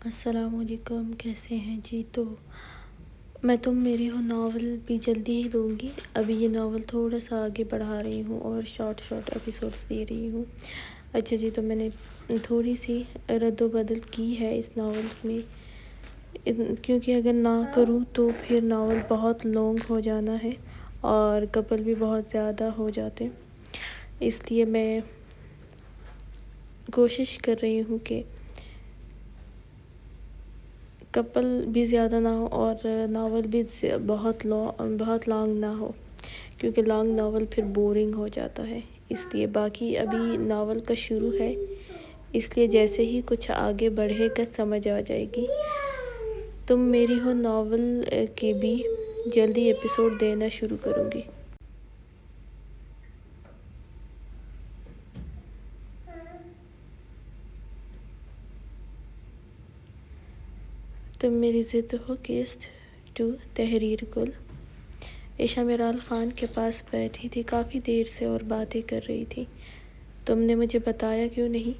السلام علیکم، کیسے ہیں جی؟ تو میں تم میری ہو ناول بھی جلدی ہی دوں گی۔ ابھی یہ ناول تھوڑا سا آگے بڑھا رہی ہوں اور شارٹ ایپیسوڈس دے رہی ہوں۔ اچھا جی، تو میں نے تھوڑی سی رد و بدل کی ہے اس ناول میں، کیونکہ اگر نہ کروں تو پھر ناول بہت لانگ ہو جانا ہے اور کپل بھی بہت زیادہ ہو جاتے، اس لیے میں کوشش کر رہی ہوں کہ کپل بھی زیادہ نہ ہو اور ناول بھی بہت لانگ نہ ہو، کیونکہ لانگ ناول پھر بورنگ ہو جاتا ہے۔ اس لیے باقی ابھی ناول کا شروع ہے، اس لیے جیسے ہی کچھ آگے بڑھے گا سمجھ آ جائے گی۔ تم میری ہو ناول کے بھی جلدی ایپیسوڈ دینا شروع کروں گی۔ تم میری ضد ہو قسط 2 تحریر گل۔ عشا میرال خان کے پاس بیٹھی تھی کافی دیر سے اور باتیں کر رہی تھی۔ تم نے مجھے بتایا کیوں نہیں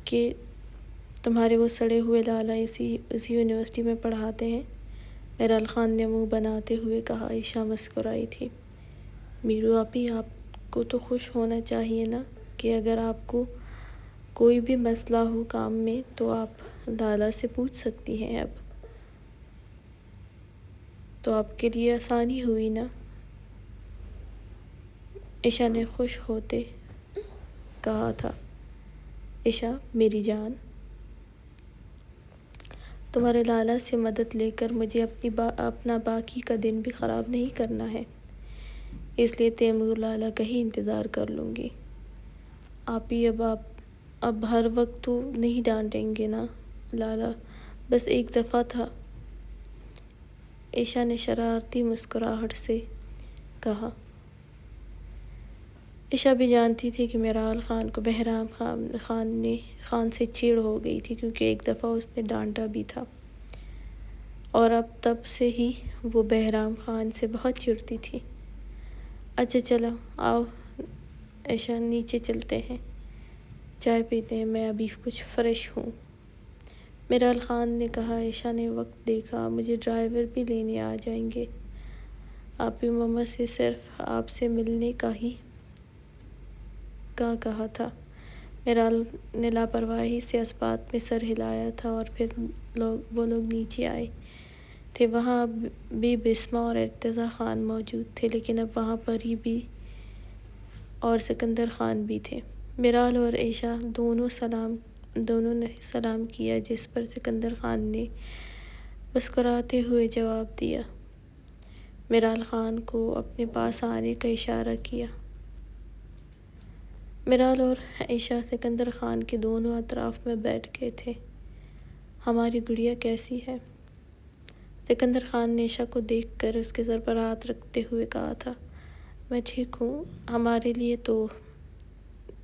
کہ تمہارے وہ سڑے ہوئے لالا اسی یونیورسٹی میں پڑھاتے ہیں؟ میرال خان نے منہ بناتے ہوئے کہا۔ عشا مسکرائی تھی۔ میرو آپی، آپ کو تو خوش ہونا چاہیے نا کہ اگر آپ کو کوئی بھی مسئلہ ہو کام میں تو آپ لالا سے پوچھ سکتی ہیں۔ اب تو آپ کے لیے آسانی ہوئی نا؟ عشا نے خوش ہوتے کہا تھا۔ عشا میری جان، تمہارے لالا سے مدد لے کر مجھے اپنا باقی کا دن بھی خراب نہیں کرنا ہے، اس لیے تیمور لالا کا ہی انتظار کر لوں گی۔ آپی، اب ہر وقت تو نہیں ڈانٹیں گے نا لالا، بس ایک دفعہ تھا۔ عشا نے شرارتی مسکراہٹ سے کہا۔ عشا بھی جانتی تھی کہ میرال خان کو بہرام خان سے چڑ ہو گئی تھی، کیونکہ ایک دفعہ اس نے ڈانٹا بھی تھا اور اب تب سے ہی وہ بہرام خان سے بہت چڑتی تھی۔ اچھا چلو آؤ عشا، نیچے چلتے ہیں، چائے پیتے ہیں، میں ابھی کچھ فریش ہوں۔ میرال خان نے کہا۔ عشا نے وقت دیکھا۔ مجھے ڈرائیور بھی لینے آ جائیں گے؟ آپی، مما سے صرف آپ سے ملنے کا کہا تھا۔ میرال نے لاپرواہی سے اس بات میں سر ہلایا تھا اور پھر وہ لوگ نیچے آئے تھے۔ وہاں بھی بسمہ اور ارتضیٰ خان موجود تھے، لیکن اب وہاں پری بھی اور سکندر خان بھی تھے۔ میرال اور عشا دونوں نے سلام کیا، جس پر سکندر خان نے مسکراتے ہوئے جواب دیا۔ میرال خان کو اپنے پاس آنے کا اشارہ کیا۔ میرال اور عشا سکندر خان کے دونوں اطراف میں بیٹھ گئے تھے۔ ہماری گڑیا کیسی ہے؟ سکندر خان نے عشا کو دیکھ کر اس کے سر پر ہاتھ رکھتے ہوئے کہا تھا۔ میں ٹھیک ہوں، ہمارے لیے تو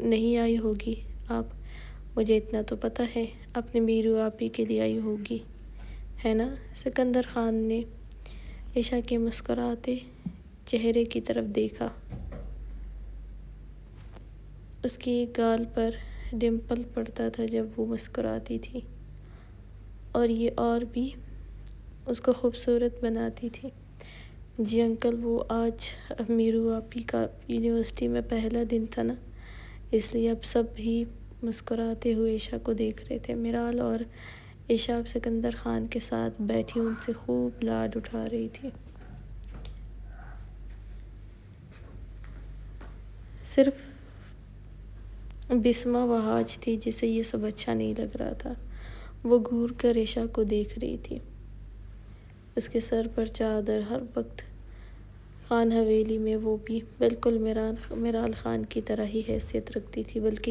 نہیں آئی ہوگی آپ، مجھے اتنا تو پتہ ہے، اپنے میرو آپی کے لیے آئی ہوگی، ہے نا؟ سکندر خان نے عشا کے مسکراتے چہرے کی طرف دیکھا۔ اس کی ایک گال پر ڈمپل پڑتا تھا جب وہ مسکراتی تھی، اور یہ اور بھی اس کو خوبصورت بناتی تھی۔ جی انکل، وہ آج میرو آپی کا یونیورسٹی میں پہلا دن تھا نا، اس لیے اب سب ہی مسکراتے ہوئے عشا کو دیکھ رہے تھے۔ میرال اور عشا اب سکندر خان کے ساتھ بیٹھی ان سے خوب لاڈ اٹھا رہی تھی۔ صرف بسمہ وہاج تھی جسے یہ سب اچھا نہیں لگ رہا تھا۔ وہ گھور کر عشا کو دیکھ رہی تھی۔ اس کے سر پر چادر ہر وقت خان حویلی میں وہ بھی بالکل میرال خان کی طرح ہی حیثیت رکھتی تھی، بلکہ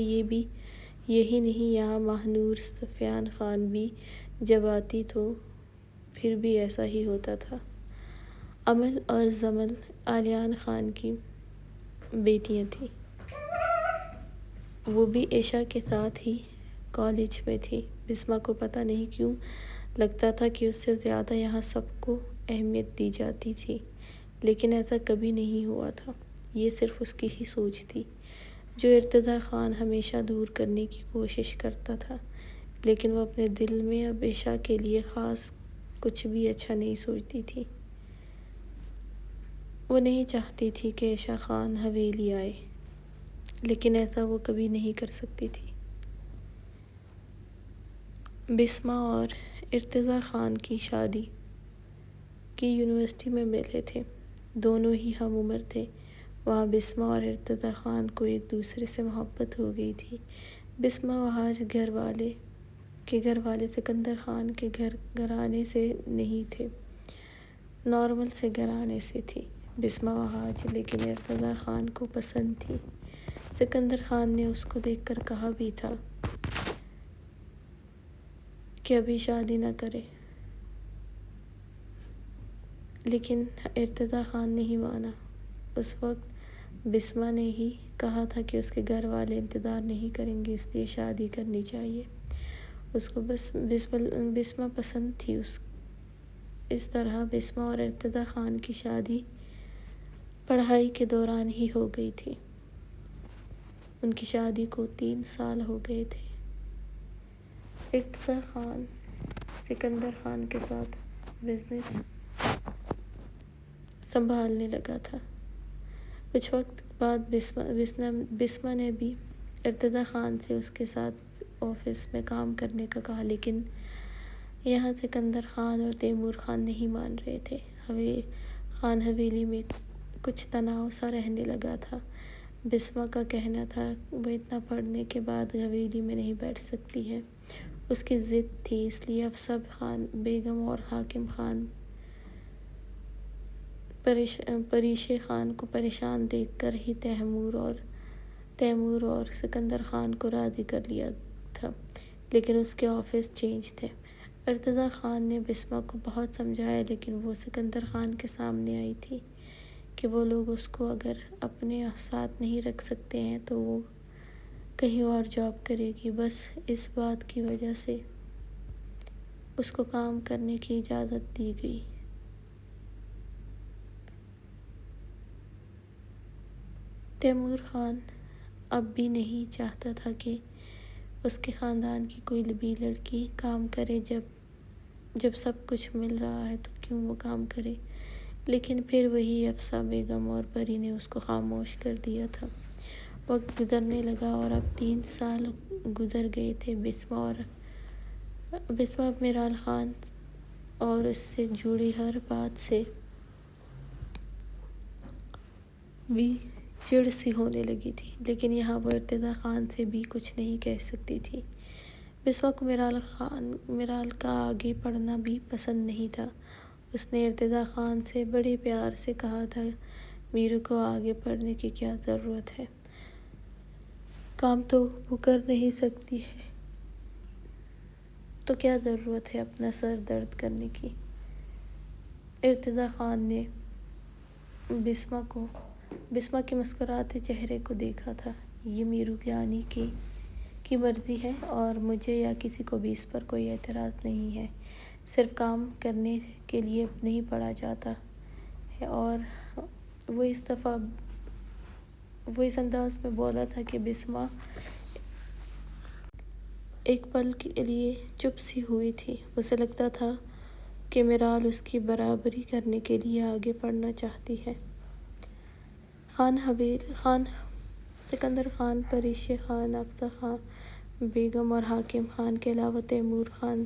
یہی نہیں، یہاں ماہنور سفیان خان بھی جب آتی تو پھر بھی ایسا ہی ہوتا تھا۔ امل اور زمل علیان خان کی بیٹیاں تھیں۔ وہ بھی عشا کے ساتھ ہی کالج میں تھی۔ بسمہ کو پتہ نہیں کیوں لگتا تھا کہ اس سے زیادہ یہاں سب کو اہمیت دی جاتی تھی، لیکن ایسا کبھی نہیں ہوا تھا، یہ صرف اس کی ہی سوچ تھی۔ جو ارتضیٰ خان ہمیشہ دور کرنے کی کوشش کرتا تھا، لیکن وہ اپنے دل میں اب عائشہ کے لیے خاص کچھ بھی اچھا نہیں سوچتی تھی۔ وہ نہیں چاہتی تھی کہ عائشہ خان حویلی آئے، لیکن ایسا وہ کبھی نہیں کر سکتی تھی۔ بسمہ اور ارتضیٰ خان کی شادی کی یونیورسٹی میں ملے تھے، دونوں ہی ہم عمر تھے۔ وہاں بسمہ اور ارتضیٰ خان کو ایک دوسرے سے محبت ہو گئی تھی۔ بسمہ وہاج گھر والے سکندر خان کے گھرانے سے نہیں تھے، نارمل سے گھرانے سے تھی بسمہ وہاج، لیکن ارتضیٰ خان کو پسند تھی۔ سکندر خان نے اس کو دیکھ کر کہا بھی تھا کہ ابھی شادی نہ کرے، لیکن ارتضیٰ خان نہیں مانا۔ اس وقت بسمہ نے ہی کہا تھا کہ اس کے گھر والے انتظار نہیں کریں گے، اس لیے شادی کرنی چاہیے۔ اس کو بس بسمہ پسند تھی۔ اس طرح بسمہ اور ارتضیٰ خان کی شادی پڑھائی کے دوران ہی ہو گئی تھی۔ ان کی شادی کو 3 سال ہو گئے تھے۔ ارتضیٰ خان سکندر خان کے ساتھ بزنس سنبھالنے لگا تھا۔ کچھ وقت بعد بسمہ نے بھی ارتضیٰ خان سے اس کے ساتھ آفس میں کام کرنے کا کہا، لیکن یہاں سکندر خان اور تیمور خان نہیں مان رہے تھے۔ خان حویلی میں کچھ تناؤ سا رہنے لگا تھا۔ بسمہ کا کہنا تھا وہ اتنا پڑھنے کے بعد حویلی میں نہیں بیٹھ سکتی ہے، اس کی ضد تھی، اس لیے افسر خان بیگم اور حاکم خان پریشے خان کو پریشان دیکھ کر ہی تیمور اور سکندر خان کو راضی کر لیا تھا، لیکن اس کے آفس چینج تھے۔ ارتضیٰ خان نے بسمہ کو بہت سمجھایا، لیکن وہ سکندر خان کے سامنے آئی تھی کہ وہ لوگ اس کو اگر اپنے ساتھ نہیں رکھ سکتے ہیں تو وہ کہیں اور جاب کرے گی۔ بس اس بات کی وجہ سے اس کو کام کرنے کی اجازت دی گئی۔ تیمور خان اب بھی نہیں چاہتا تھا کہ اس کے خاندان کی کوئی بھی لڑکی کام کرے، جب سب کچھ مل رہا ہے تو کیوں وہ کام کرے، لیکن پھر وہی افسر بیگم اور پری نے اس کو خاموش کر دیا تھا۔ وقت گزرنے لگا اور اب 3 سال گزر گئے تھے۔ بسمہ اب میرال خان اور اس سے جڑی ہر بات سے بھی چڑ سی ہونے لگی تھی، لیکن یہاں وہ ارتضیٰ خان سے بھی کچھ نہیں کہہ سکتی تھی۔ بسمہ کو میرال کا آگے پڑھنا بھی پسند نہیں تھا۔ اس نے ارتضیٰ خان سے بڑے پیار سے کہا تھا، میرو کو آگے پڑھنے کی کیا ضرورت ہے، کام تو وہ کر نہیں سکتی ہے، تو کیا ضرورت ہے اپنا سر درد کرنے کی۔ ارتضیٰ خان نے بسمہ کے مسکراتے چہرے کو دیکھا تھا۔ یہ میرو جانی کی مرضی ہے اور مجھے یا کسی کو بھی اس پر کوئی اعتراض نہیں ہے۔ صرف کام کرنے کے لیے نہیں پڑھا جاتا ہے۔ اور وہ اس انداز میں بولا تھا کہ بسمہ ایک پل کے لیے چپ سی ہوئی تھی۔ اسے لگتا تھا کہ میرال اس کی برابری کرنے کے لیے آگے بڑھنا چاہتی ہے۔ سکندر خان، پریشے خان، افسر خان بیگم اور حاکم خان کے علاوہ تیمور خان،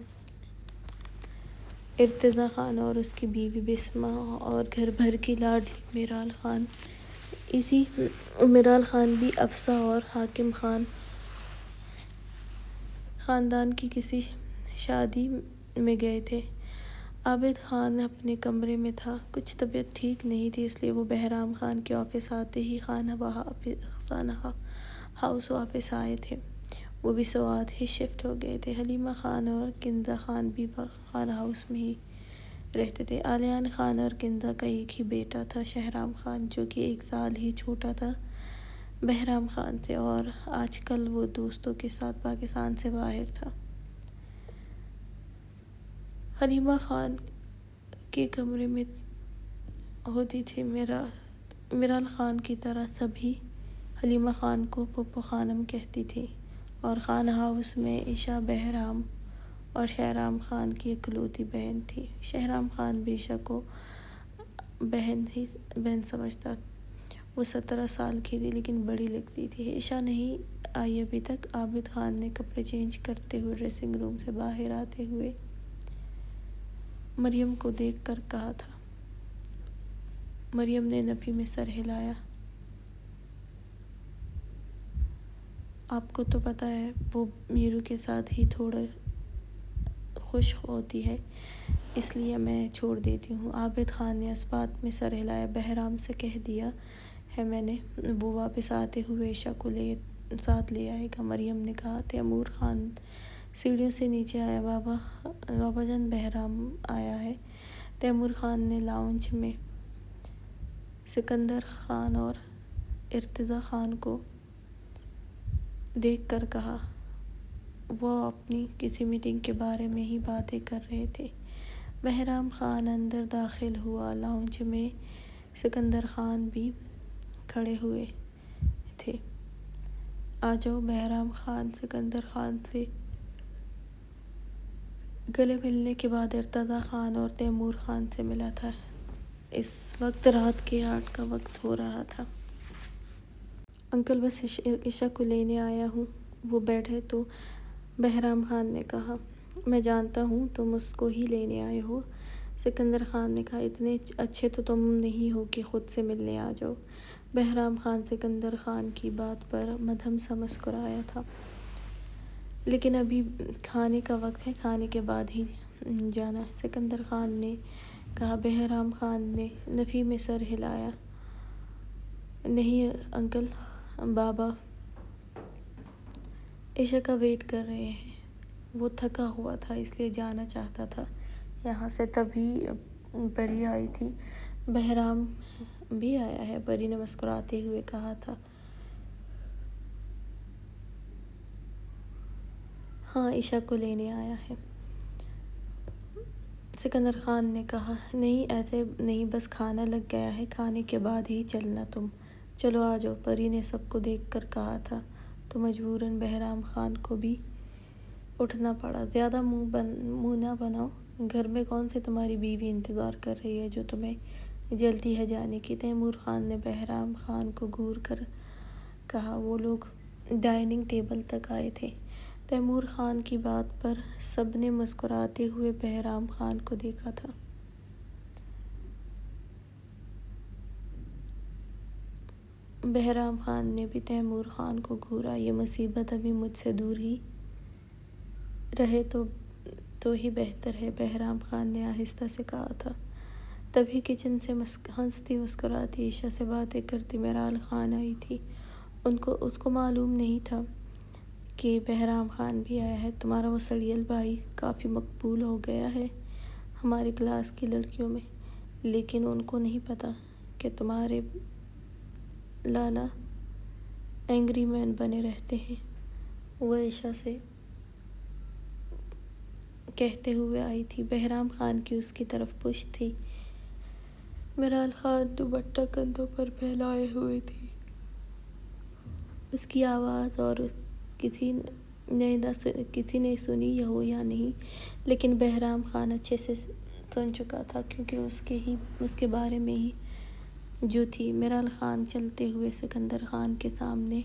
ارتضیٰ خان اور اس کی بیوی بسمہ اور گھر بھر کی لاڈلی میرال خان بھی افسر اور حاکم خاندان کی کسی شادی میں گئے تھے۔ عابد خان اپنے کمرے میں تھا، کچھ طبیعت ٹھیک نہیں تھی، اس لیے وہ بہرام خان کے آفس آتے ہی خان ہاؤس واپس آئے تھے۔ وہ بھی سوات ہی شفٹ ہو گئے تھے۔ حلیمہ خان اور کنزہ خان بھی خان ہاؤس میں ہی رہتے تھے۔ آلیان خان اور کنزہ کا ایک ہی بیٹا تھا، شہرام خان، جو کہ 1 سال ہی چھوٹا تھا بہرام خان سے، اور آج کل وہ دوستوں کے ساتھ پاکستان سے باہر تھا۔ حلیمہ خان کے کمرے میں ہوتی تھی۔ میرال خان کی طرح سبھی حلیمہ خان کو پھپھو خانم کہتی تھی اور خان ہاؤس میں عائشہ بہرام اور شہرام خان کی اکلوتی بہن تھی۔ شہرام خان بھی عائشہ کو بہن سمجھتا۔ وہ 17 سال کی تھی لیکن بڑی لگتی تھی۔ عائشہ نہیں آئی ابھی تک۔ عابد خان نے کپڑے چینج کرتے ہوئے ڈریسنگ روم سے باہر آتے ہوئے مریم کو دیکھ کر کہا تھا۔ مریم نے نفی میں سر ہلایا۔ آپ کو تو پتہ ہے وہ میرو کے ساتھ ہی تھوڑا خوش ہوتی ہے، اس لیے میں چھوڑ دیتی ہوں۔ عابد خان نے اس بات میں سر ہلایا۔ بہرام سے کہہ دیا ہے میں نے، وہ واپس آتے ہوئے عائشہ کو ساتھ لے آئے گا، مریم نے کہا۔ تیمور خان سیڑھیوں سے نیچے آیا۔ بابا جان بہرام آیا ہے۔ تیمور خان نے لاؤنج میں سکندر خان اور ارتضیٰ خان کو دیکھ کر کہا۔ وہ اپنی کسی میٹنگ کے بارے میں ہی باتیں کر رہے تھے۔ بہرام خان اندر داخل ہوا۔ لاؤنج میں سکندر خان بھی کھڑے ہوئے تھے۔ آ جاؤ۔ بہرام خان سکندر خان سے گلے ملنے کے بعد ارتضیٰ خان اور تیمور خان سے ملا تھا۔ اس وقت رات کے 8 کا وقت ہو رہا تھا۔ انکل بس عائشہ کو لینے آیا ہوں۔ وہ بیٹھے تو بہرام خان نے کہا، میں جانتا ہوں تم اس کو ہی لینے آئے ہو۔ سکندر خان نے کہا، اتنے اچھے تو تم نہیں ہو کہ خود سے ملنے آ جاؤ۔ بہرام خان سکندر خان کی بات پر مدھم سا مسکرایا تھا۔ لیکن ابھی کھانے کا وقت ہے، کھانے کے بعد ہی جانا، سکندر خان نے کہا۔ بہرام خان نے نفی میں سر ہلایا۔ نہیں انکل، بابا عائشہ کا ویٹ کر رہے ہیں۔ وہ تھکا ہوا تھا اس لیے جانا چاہتا تھا یہاں سے۔ تبھی پری آئی تھی۔ بہرام بھی آیا ہے، پری نے مسکراتے ہوئے کہا تھا۔ ہاں، عائشہ کو لینے آیا ہے، سکندر خان نے کہا۔ نہیں ایسے نہیں، بس کھانا لگ گیا ہے، کھانے کے بعد ہی چلنا تم۔ چلو آ جاؤ، پری نے سب کو دیکھ کر کہا تھا۔ تو مجبوراً بہرام خان کو بھی اٹھنا پڑا۔ زیادہ منہ نہ بناؤ، گھر میں کون سی تمہاری بیوی انتظار کر رہی ہے جو تمہیں جلدی ہے جانے کی۔ تیمور خان نے بہرام خان کو گھور کر کہا۔ وہ لوگ ڈائننگ ٹیبل تک آئے تھے۔ تیمور خان کی بات پر سب نے مسکراتے ہوئے بہرام خان کو دیکھا تھا۔ بہرام خان نے بھی تیمور خان کو گھورا۔ یہ مصیبت ابھی مجھ سے دور ہی رہے تو ہی بہتر ہے، بہرام خان نے آہستہ سے کہا تھا۔ تبھی کچن سے ہنستی مسکراتی عائشہ سے باتیں کرتی میرال خان آئی تھی۔ اس کو معلوم نہیں تھا کہ بہرام خان بھی آیا ہے۔ تمہارا وہ سڑیل بھائی کافی مقبول ہو گیا ہے ہماری کلاس کی لڑکیوں میں، لیکن ان کو نہیں پتہ کہ تمہارے لالا اینگری مین بنے رہتے ہیں۔ وہ عائشہ سے کہتے ہوئے آئی تھی۔ بہرام خان کی اس کی طرف پشت تھی۔ میرال خان دوپٹہ کندھوں پر پھیلائے ہوئے تھی۔ اس کی آواز اور کسی نے سنی ہو یا نہیں، لیکن بہرام خان اچھے سے سن چکا تھا کیونکہ اس کے بارے میں ہی جو تھی۔ میرال خان چلتے ہوئے سکندر خان کے سامنے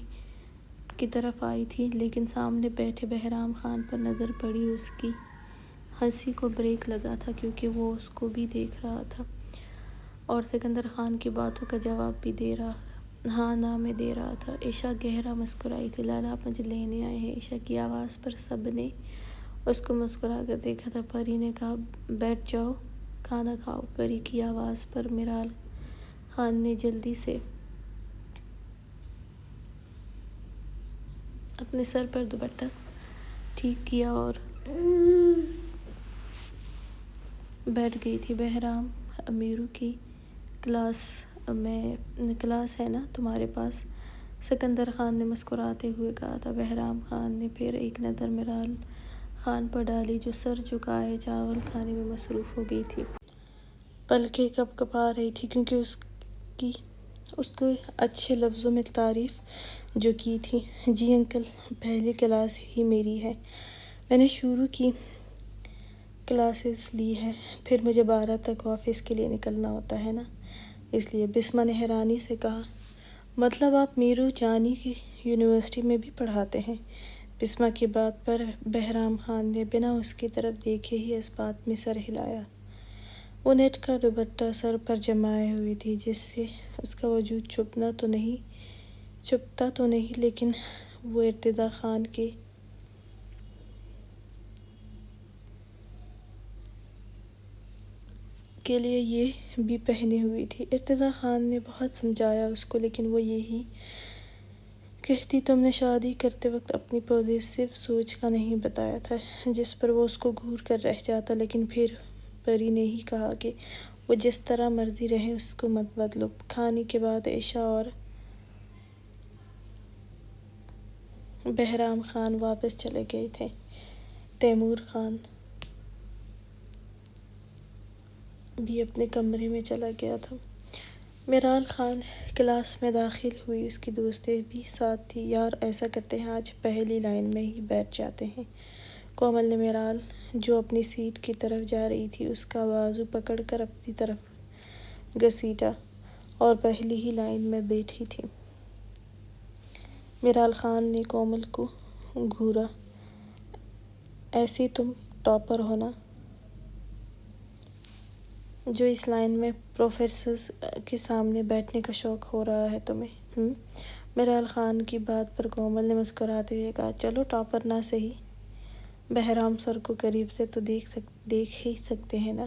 کی طرف آئی تھی، لیکن سامنے بیٹھے بہرام خان پر نظر پڑی۔ اس کی ہنسی کو بریک لگا تھا کیونکہ وہ اس کو بھی دیکھ رہا تھا اور سکندر خان کی باتوں کا جواب بھی دے رہا تھا، ہاں نہ میں دے رہا تھا۔ عائشہ گہرا مسکرائی تھی۔ لالا آپ مجھے لینے آئے ہیں؟ عائشہ کی آواز پر سب نے اس کو مسکرا کر دیکھا تھا۔ پری نے کہا، بیٹھ جاؤ، کھانا کھاؤ۔ پری کی آواز پر میرال خان نے جلدی سے اپنے سر پر دوپٹہ ٹھیک کیا اور بیٹھ گئی تھی۔ بہرام، میرو کی کلاس ہے نا تمہارے پاس؟ سکندر خان نے مسکراتے ہوئے کہا تھا۔ بہرام خان نے پھر ایک نظر میرال خان پر ڈالی جو سر جھکائے چاول کھانے میں مصروف ہو گئی تھی۔ پلکیں کپکپا رہی تھیں کیونکہ اس کی اس کو اچھے لفظوں میں تعریف جو کی تھی، جی انکل پہلی کلاس ہی میری ہے، میں نے شروع کی کلاسز لی ہے، پھر مجھے 12 تک آفس کے لیے نکلنا ہوتا ہے نا، اس لیے بسمہ نے حیرانی سے کہا، مطلب آپ میرو جانی کی یونیورسٹی میں بھی پڑھاتے ہیں؟ بسمہ کی بات پر بہرام خان نے بنا اس کی طرف دیکھے ہی اس بات میں سر ہلایا۔ وہ نیٹ کا دوپٹہ سر پر جمائے ہوئی تھی جس سے اس کا وجود چھپتا تو نہیں لیکن وہ ارتضی خان کے لیے یہ بھی پہنی ہوئی تھی۔ ارتضی خان نے بہت سمجھایا اس کو لیکن وہ یہی کہتی، تم نے شادی کرتے وقت اپنی پوزیسو سوچ کا نہیں بتایا تھا، جس پر وہ اس کو گھور کر رہ جاتا، لیکن پھر پری نے ہی کہا کہ وہ جس طرح مرضی رہیں اس کو مت بدلو۔ کھانے کے بعد عشاء اور بہرام خان واپس چلے گئے تھے۔ تیمور خان بھی اپنے کمرے میں چلا گیا تھا۔ میرال خان کلاس میں داخل ہوئی، اس کی دوستیں بھی ساتھ تھیں۔ یار ایسا کرتے ہیں آج پہلی لائن میں ہی بیٹھ جاتے ہیں۔ کومل نے میرال جو اپنی سیٹ کی طرف جا رہی تھی اس کا بازو پکڑ کر اپنی طرف گھسیٹا اور پہلی ہی لائن میں بیٹھی تھی۔ میرال خان نے کومل کو گھورا، ایسے تم ٹاپر ہو نا، جو اس لائن میں پروفیسرز کے سامنے بیٹھنے کا شوق ہو رہا ہے تمہیں؟ میرال خان کی بات پر کومل نے مسکراتے ہوئے کہا، چلو ٹاپر نہ سہی، بہرام سر کو قریب سے تو دیکھ ہی سکتے ہیں نا۔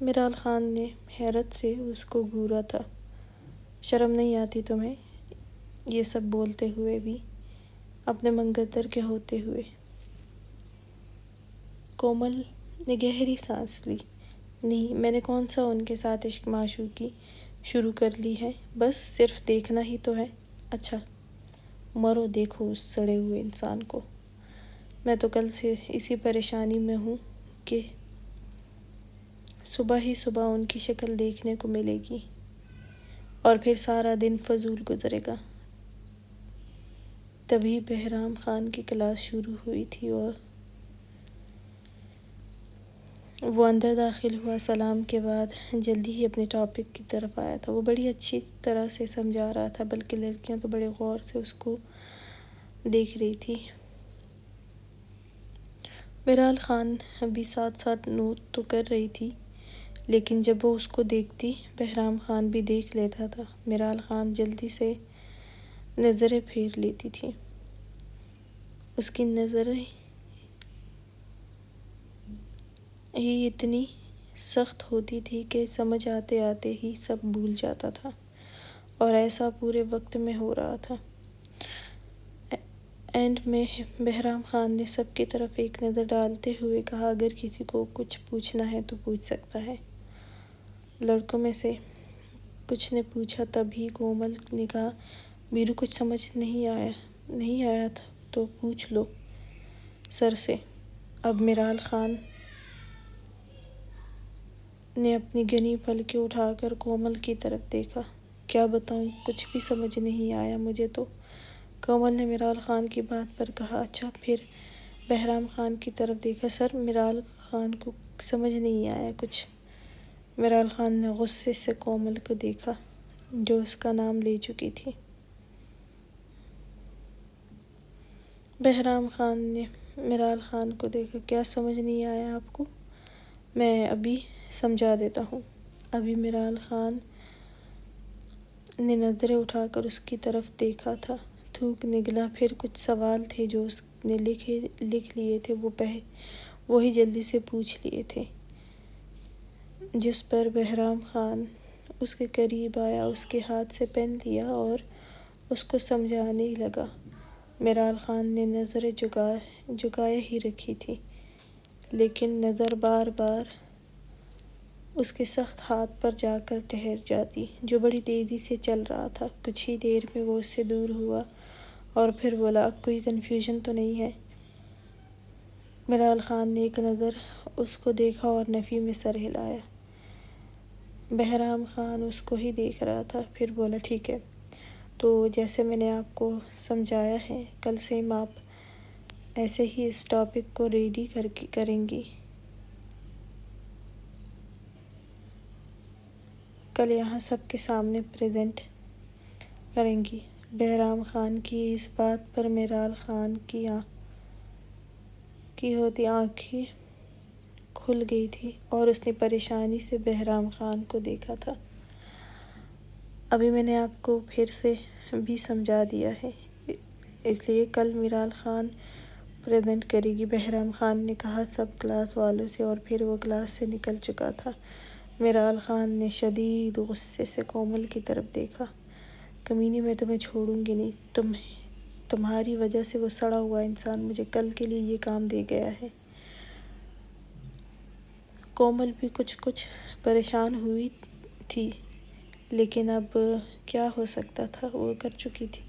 میرال خان نے حیرت سے اس کو گھورا تھا، شرم نہیں آتی تمہیں یہ سب بولتے ہوئے بھی، اپنے منگتر کے ہوتے ہوئے؟ کومل نے گہری سانس لی، نہیں میں نے کون سا ان کے ساتھ عشق معشوقی شروع کر لی ہے، بس صرف دیکھنا ہی تو ہے۔ اچھا مرو دیکھو اس سڑے ہوئے انسان کو، میں تو کل سے اسی پریشانی میں ہوں کہ صبح ہی صبح ان کی شکل دیکھنے کو ملے گی اور پھر سارا دن فضول گزرے گا۔ تبھی بہرام خان کی کلاس شروع ہوئی تھی اور وہ اندر داخل ہوا، سلام کے بعد جلدی ہی اپنے ٹاپک کی طرف آیا تھا۔ وہ بڑی اچھی طرح سے سمجھا رہا تھا، بلکہ لڑکیاں تو بڑے غور سے اس کو دیکھ رہی تھی۔ میرال خان بھی ساتھ ساتھ نوٹ تو کر رہی تھی، لیکن جب وہ اس کو دیکھتی بہرام خان بھی دیکھ لیتا تھا۔ میرال خان جلدی سے نظریں پھیر لیتی تھی، اس کی نظریں ہی اتنی سخت ہوتی تھی کہ سمجھ آتے آتے ہی سب بھول جاتا تھا، اور ایسا پورے وقت میں ہو رہا تھا۔ اینڈ میں بہرام خان نے سب کی طرف ایک نظر ڈالتے ہوئے کہا، اگر کسی کو کچھ پوچھنا ہے تو پوچھ سکتا ہے۔ لڑکوں میں سے کچھ نے پوچھا، تبھی کومل نے کہا، بیرو کچھ سمجھ نہیں آیا تھا تو پوچھ لو سر سے۔ اب میرال خان نے اپنی گھنی پلکیں اٹھا کر کومل کی طرف دیکھا، کیا بتاؤں کچھ بھی سمجھ نہیں آیا مجھے تو۔ کومل نے میرال خان کی بات پر کہا، اچھا پھر بہرام خان کی طرف دیکھا، سر میرال خان کو سمجھ نہیں آیا کچھ۔ میرال خان نے غصے سے کومل کو دیکھا جو اس کا نام لے چکی تھی۔ بہرام خان نے میرال خان کو دیکھا، کیا سمجھ نہیں آیا آپ کو؟ میں ابھی سمجھا دیتا ہوں۔ ابھی میرال خان نے نظریں اٹھا کر اس کی طرف دیکھا تھا، تھوک نگلا، پھر کچھ سوال تھے جو اس نے لکھ لیے تھے وہی جلدی سے پوچھ لیے تھے، جس پر بہرام خان اس کے قریب آیا، اس کے ہاتھ سے پین لیا اور اس کو سمجھانے لگا۔ میرال خان نے نظریں جھکائے ہی رکھی تھی، لیکن نظر بار بار اس کے سخت ہاتھ پر جا کر ٹھہر جاتی، جو بڑی تیزی سے چل رہا تھا۔ کچھ ہی دیر میں وہ اس سے دور ہوا اور پھر بولا، اب کوئی کنفیوژن تو نہیں ہے؟ میرال خان نے ایک نظر اس کو دیکھا اور نفی میں سر ہلایا۔ بہرام خان اس کو ہی دیکھ رہا تھا، پھر بولا ٹھیک ہے، تو جیسے میں نے آپ کو سمجھایا ہے کل سے آپ ایسے ہی اس ٹاپک کو ریڈی کریں گی، کل یہاں سب کے سامنے پریزنٹ کریں گی۔ بہرام خان کی اس بات پر میرال خان کی ہوتی آنکھیں کھل گئی تھی اور اس نے پریشانی سے بہرام خان کو دیکھا تھا۔ ابھی میں نے آپ کو پھر سے بھی سمجھا دیا ہے، اس لیے کل میرال خان پریزنٹ کرے گی۔ بہرام خان نے کہا سب کلاس والوں سے، اور پھر وہ کلاس سے نکل چکا تھا۔ میرال خان نے شدید غصے سے کومل کی طرف دیکھا۔ کمینی، میں تمہیں چھوڑوں گی نہیں، تمہاری وجہ سے وہ سڑا ہوا انسان مجھے کل کے لیے یہ کام دے گیا ہے۔ کومل بھی کچھ پریشان ہوئی تھی، لیکن اب کیا ہو سکتا تھا، وہ کر چکی تھی۔